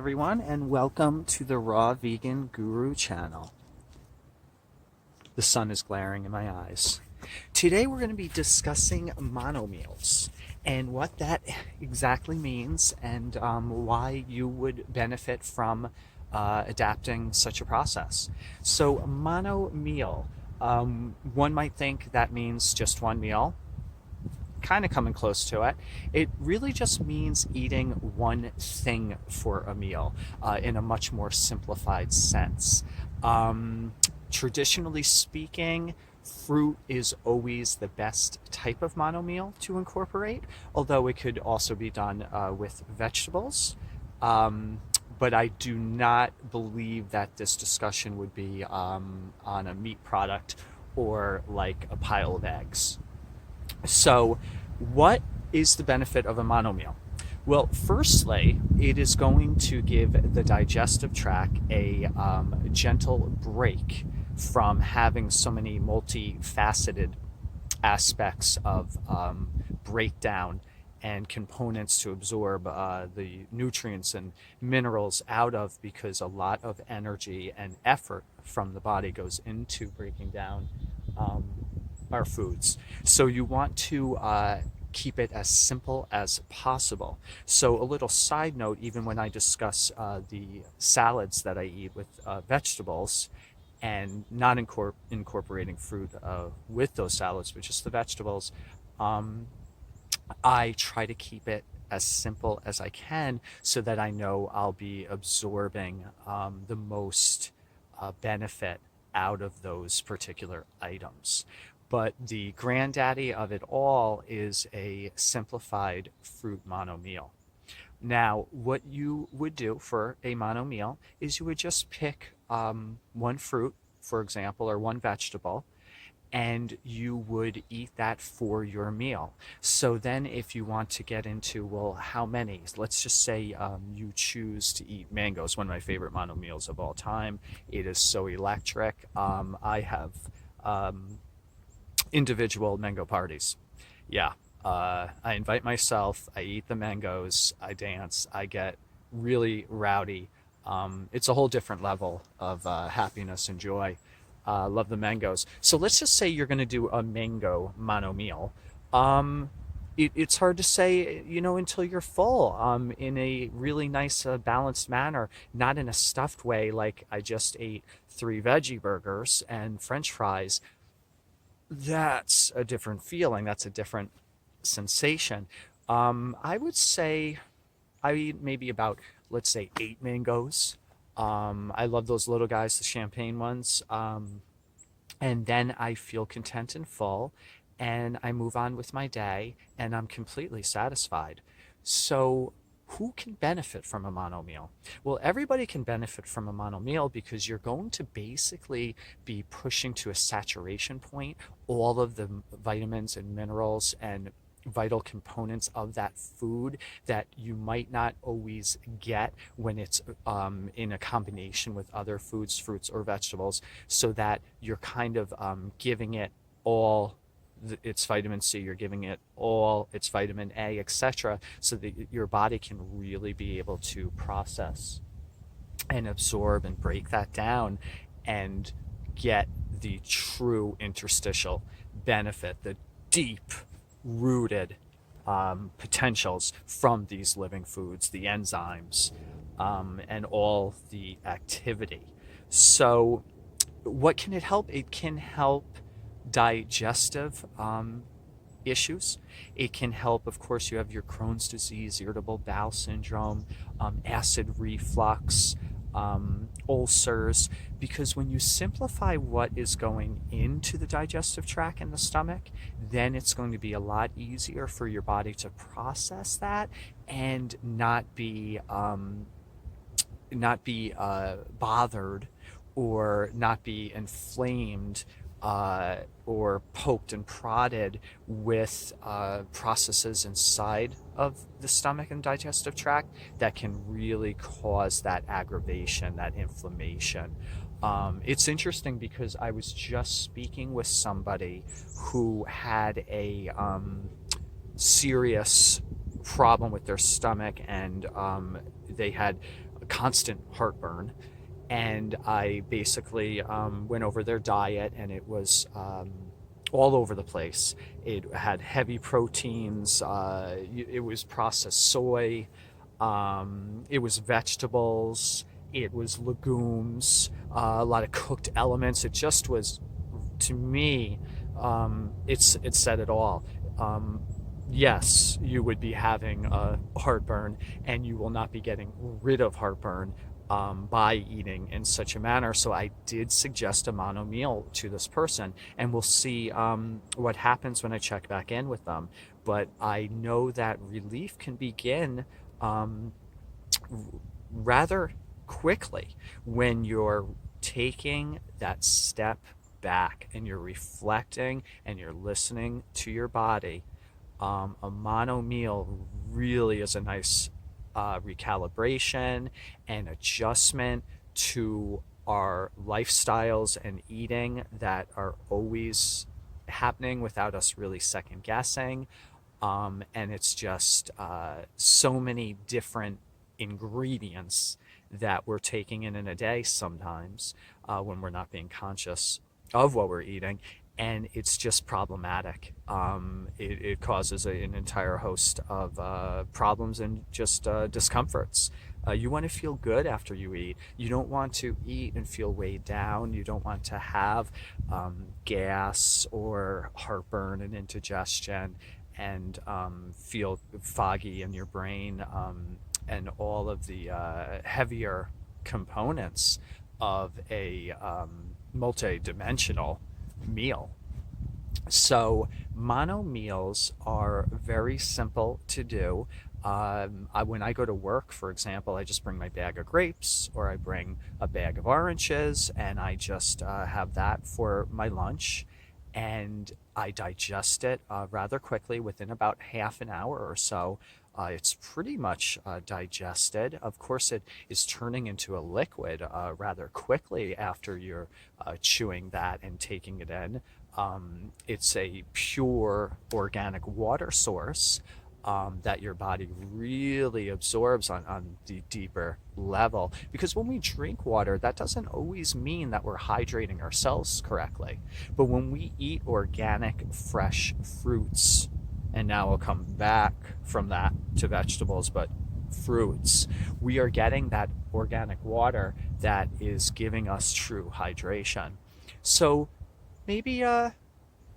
everyone, and welcome to the Raw Vegan Guru channel. The sun is glaring in my eyes. Today we're going to be discussing mono meals and what that exactly means and why you would benefit from adapting such a process. So mono meal, one might think that means just one meal. Kind of coming close to it. It really just means eating one thing for a meal in a much more simplified sense. Traditionally speaking, fruit is always the best type of mono meal to incorporate, although it could also be done with vegetables. But I do not believe that this discussion would be on a meat product or like a pile of eggs. So, what is the benefit of a mono meal? Well, firstly, it is going to give the digestive tract a gentle break from having so many multifaceted aspects of breakdown and components to absorb the nutrients and minerals out of, because a lot of energy and effort from the body goes into breaking down our foods. So you want to keep it as simple as possible. So a little side note, even when I discuss the salads that I eat with vegetables and not incorporating fruit with those salads, but just the vegetables, I try to keep it as simple as I can so that I know I'll be absorbing the most benefit out of those particular items. But the granddaddy of it all is a simplified fruit mono meal. Now, what you would do for a mono meal is you would just pick one fruit, for example, or one vegetable, and you would eat that for your meal. So then if you want to get into, well, how many? Let's just say you choose to eat mangoes, one of my favorite mono meals of all time. It is so electric. I have individual mango parties. Yeah, I invite myself, I eat the mangoes, I dance, I get really rowdy. It's a whole different level of happiness and joy. Love the mangoes. So let's just say you're going to do a mango mono meal. It's hard to say, until you're full, in a really nice, balanced manner, not in a stuffed way like I just ate 3 veggie burgers and French fries. That's a different feeling. That's a different sensation. I would say I eat maybe about, let's say, 8 mangoes. I love those little guys, the champagne ones. And then I feel content and full, and I move on with my day, and I'm completely satisfied. So, who can benefit from a mono meal? Well, everybody can benefit from a mono meal because you're going to basically be pushing to a saturation point all of the vitamins and minerals and vital components of that food that you might not always get when it's in a combination with other foods, fruits, or vegetables, so that you're kind of giving it all its vitamin C, you're giving it all its vitamin A, etc., so that your body can really be able to process and absorb and break that down and get the true interstitial benefit, the deep rooted potentials from these living foods, the enzymes, and all the activity. So, what can it help? It can help digestive issues. It can help, of course, you have your Crohn's disease, irritable bowel syndrome, acid reflux, ulcers, because when you simplify what is going into the digestive tract and the stomach, then it's going to be a lot easier for your body to process that and not be bothered or not be inflamed or poked and prodded with processes inside of the stomach and digestive tract that can really cause that aggravation, that inflammation. It's interesting because I was just speaking with somebody who had a serious problem with their stomach, and they had constant heartburn. And I basically went over their diet, and it was all over the place. It had heavy proteins, it was processed soy, it was vegetables, it was legumes, a lot of cooked elements. It just was, to me, it said it all. Yes, you would be having a heartburn, and you will not be getting rid of heartburn by eating in such a manner. So I did suggest a mono meal to this person, and we'll see what happens when I check back in with them. But I know that relief can begin rather quickly when you're taking that step back and you're reflecting and you're listening to your body. A mono meal really is a nice recalibration and adjustment to our lifestyles and eating that are always happening without us really second guessing. And it's just so many different ingredients that we're taking in a day sometimes when we're not being conscious of what we're eating. And it's just problematic. It causes an entire host of problems and just discomforts. You want to feel good after you eat. You don't want to eat and feel weighed down. You don't want to have gas or heartburn and indigestion and feel foggy in your brain and all of the heavier components of a multi-dimensional meal. So mono meals are very simple to do. When I go to work, for example, I just bring my bag of grapes, or I bring a bag of oranges, and I just have that for my lunch, and I digest it rather quickly within about half an hour or so. It's pretty much digested. Of course, it is turning into a liquid rather quickly after you're chewing that and taking it in. It's a pure organic water source that your body really absorbs on the deeper level. Because when we drink water, that doesn't always mean that we're hydrating ourselves correctly. But when we eat organic, fresh fruits, and now I'll come back from that to vegetables, but fruits, we are getting that organic water that is giving us true hydration. So maybe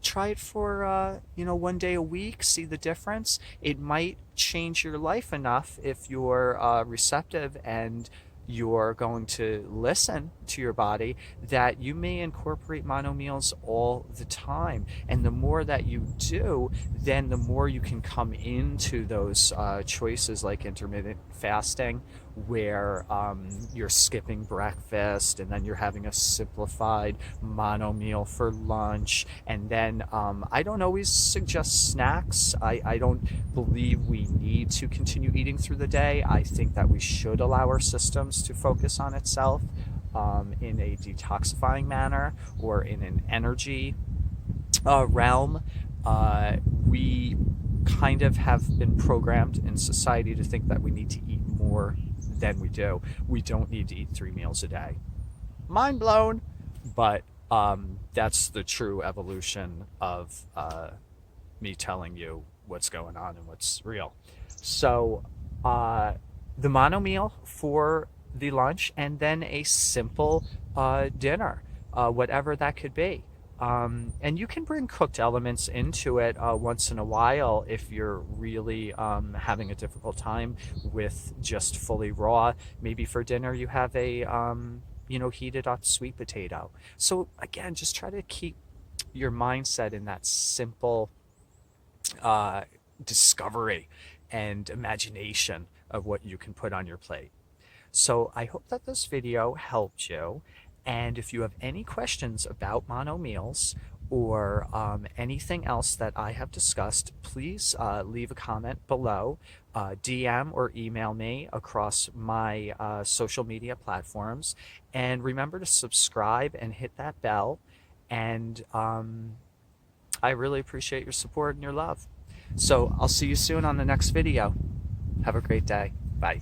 try it for 1 day a week, see the difference. It might change your life enough if you're receptive and you're going to listen to your body, that you may incorporate mono meals all the time. And the more that you do, then the more you can come into those choices like intermittent fasting, where you're skipping breakfast and then you're having a simplified mono meal for lunch. And then I don't always suggest snacks. I don't believe we need to continue eating through the day. I think that we should allow our systems to focus on itself in a detoxifying manner or in an energy realm. We kind of have been programmed in society to think that we need to eat more than we do. We don't need to eat 3 meals a day. Mind blown, but that's the true evolution of me telling you what's going on and what's real. So the mono meal for the lunch, and then a simple dinner, whatever that could be. And you can bring cooked elements into it once in a while if you're really having a difficult time with just fully raw. Maybe for dinner you have a heated up sweet potato. So again, just try to keep your mindset in that simple discovery and imagination of what you can put on your plate. So I hope that this video helped you. And if you have any questions about mono meals or anything else that I have discussed, please leave a comment below, DM or email me across my social media platforms. And remember to subscribe and hit that bell. And I really appreciate your support and your love. So I'll see you soon on the next video. Have a great day. Bye.